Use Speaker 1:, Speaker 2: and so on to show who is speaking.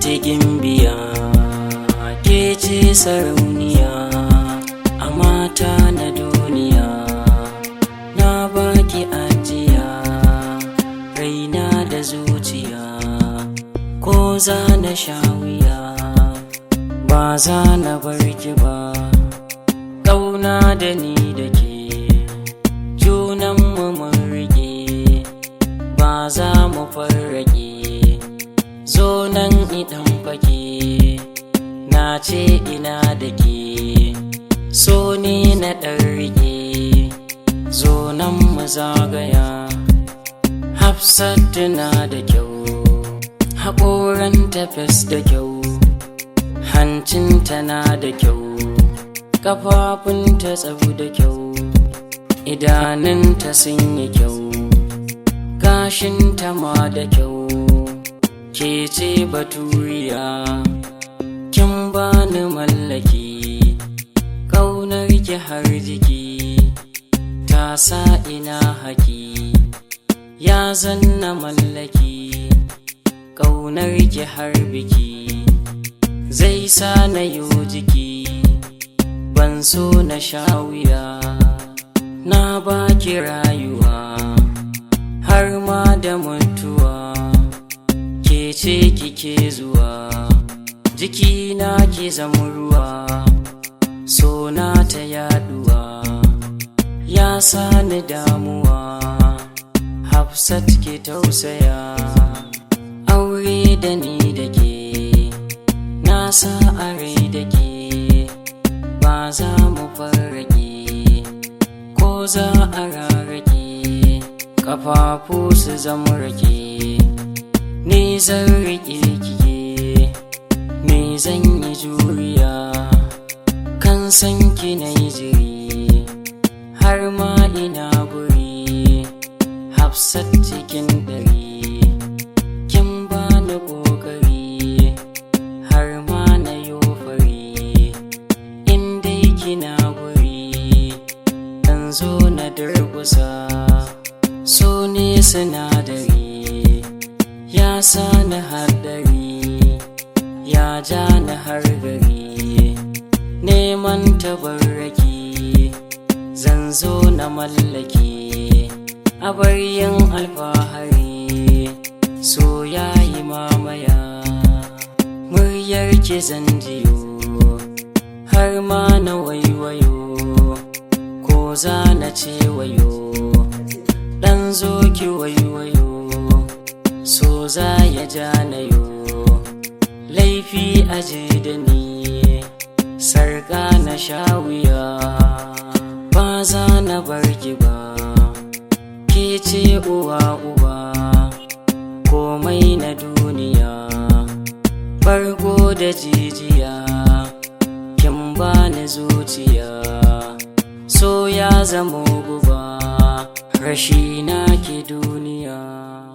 Speaker 1: ce gimbiya, ke ce sarauniya a mata na duniya. Na baki ajiya raina da zuciya, ko za na sha wuya ba za na barki ba. Ƙauna da ni da ke junanmu mun rike, ba za mu farrake. Zo nan idan fake na ce ina da ke, so ne na ɗan rike. Zo nan mu zagaya. Hafsat na da kyau, haƙoranta fes da kyau, hancinta na da kyau, ƙafafunta tsawo da kyau, idanunta sun yi kyau, gashinta ma da kyau. Ke ce baturiya, kin bani mallaki, ƙaunar ki har jiki ta sa ina haki. Ya zanna mallaki, ƙaunar ki har biki zai sa na yo jiki. Ban so na sha wuya, na baki rayuwa har ma da mutuwa. Ke ce kike zuwa, jikina ke zama ruwa, so na ta yaduwa, ya sa ni damuwa. Hafsat ke tausaya, aure da ni da ke, na sa a rai da ke, ba za mu farrake, ko za a rarrake, ƙafafu su zama rake. Ni zan riƙe kike, me zan yi juriya, kan san ki na yi jiri, har ma ina buri. Hafsat cikin ɗari, kin bani ƙoƙari, har ma na yo fari. In dai kina buri, dan zo na durƙusa, so ne sinadari, ya sa ni haɗari, ya ja ni har gari. Neman tabarraki, zan zo na mallaki, a bar yin alfahari, so ya yi mamaya. Muryar ki zan jiyo, har ma na waiwayo, ko za na ce wayo, ɗan zo ki waiwayo, so za ya ja na yo. Laifi aje da ni, sarƙa na sha wuya, ba za na barki ba. Ke ce uwa uba, komai na duniya, farko da jijiya, kin bani zuciya, so ya zamo guba, rashi na ke duniya.